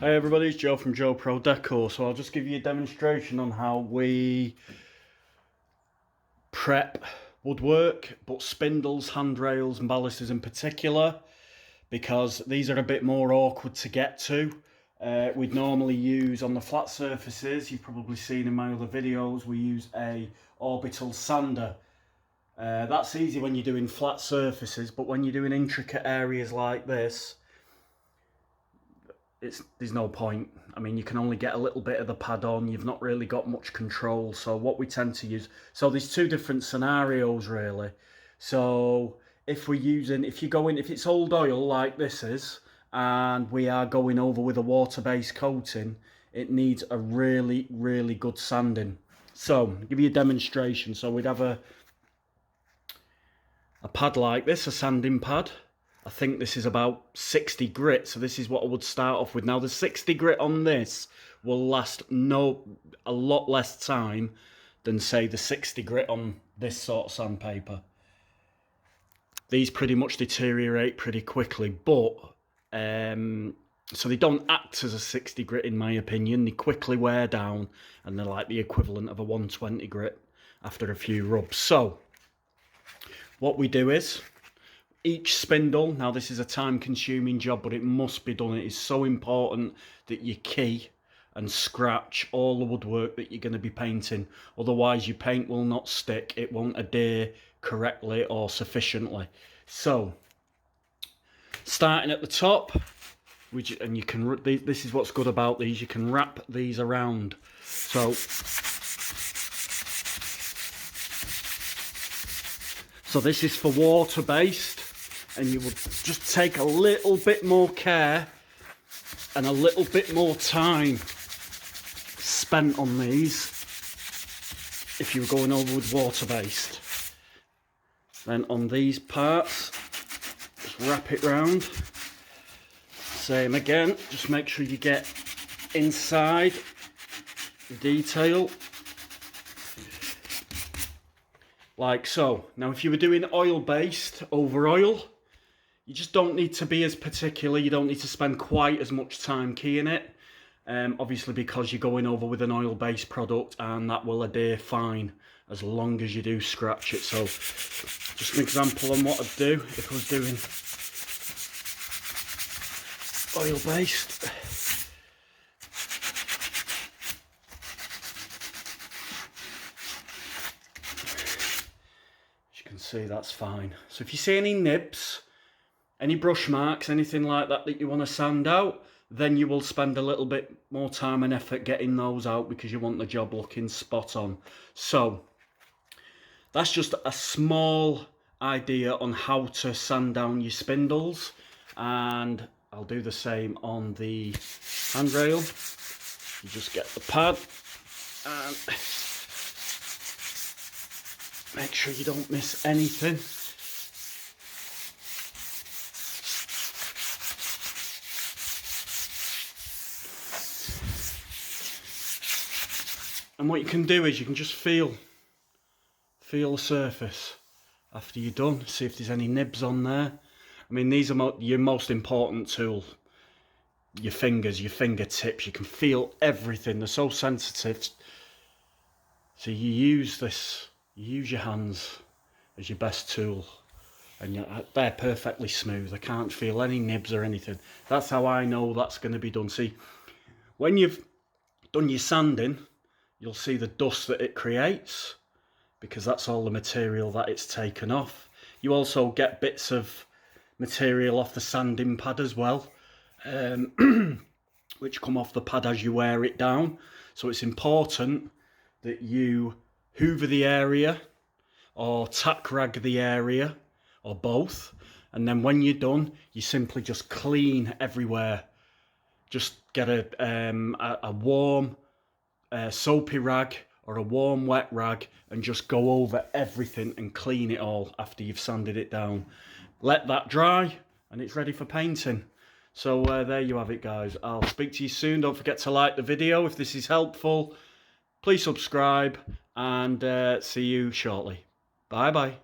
Hey everybody, it's Joe from Joe Pro Decor. So I'll just give you a demonstration on how we prep woodwork, but spindles, handrails and balusters in particular, because these are a bit more awkward to get to. We'd normally use on the flat surfaces, you've probably seen in my other videos, we use a orbital sander. That's easy when you're doing flat surfaces, but when you're doing intricate areas like this, there's no point. I mean, you can only get a little bit of the pad on, you've not really got much control. So what we tend to use, so there's two different scenarios really. So if it's old oil like this is, and we are going over with a water-based coating, it needs a really, really good sanding. So I'll give you a demonstration. So we'd have a pad like this, a sanding pad. I think this is about 60 grit, so this is what I would start off with. Now the 60 grit on this will last a lot less time than say the 60 grit on this sort of sandpaper. These pretty much deteriorate pretty quickly, but so they don't act as a 60 grit in my opinion. They quickly wear down and they're like the equivalent of a 120 grit after a few rubs. So what we do is, each spindle, now this is a time consuming job, but it must be done. It is so important that you key and scratch all the woodwork that you're going to be painting. Otherwise your paint will not stick, it won't adhere correctly or sufficiently. So, starting at the top, and you can, this is what's good about these, you can wrap these around. So this is for water based, and you would just take a little bit more care and a little bit more time spent on these if you were going over with water based. Then on these parts, just wrap it round. Same again, just make sure you get inside the detail. Like so. Now if you were doing oil based over oil, you just don't need to be as particular, you don't need to spend quite as much time keying it. Obviously because you're going over with an oil based product, and that will adhere fine as long as you do scratch it. So just an example on what I'd do if I was doing oil based. See, that's fine. So if you see any nibs, any brush marks, anything like that that you want to sand out, then you will spend a little bit more time and effort getting those out because you want the job looking spot on. So that's just a small idea on how to sand down your spindles, and I'll do the same on the handrail. You just get the pad and make sure you don't miss anything. And what you can do is you can just feel the surface after you're done. See if there's any nibs on there. I mean, these are your most important tool. Your fingers, your fingertips, you can feel everything. They're so sensitive. So you use your hands as your best tool, and they're perfectly smooth. I can't feel any nibs or anything. That's how I know that's going to be done. See, when you've done your sanding, you'll see the dust that it creates, because that's all the material that it's taken off. You also get bits of material off the sanding pad as well, which come off the pad as you wear it down. So it's important that you hoover the area or tack rag the area, or both, and then when you're done you simply just clean everywhere. Just get a warm soapy rag or a warm wet rag and just go over everything and clean it all after you've sanded it down. Let that dry and it's ready for painting. So there you have it, guys. I'll speak to you soon. Don't forget to like the video if this is helpful. Please subscribe, and see you shortly. Bye bye.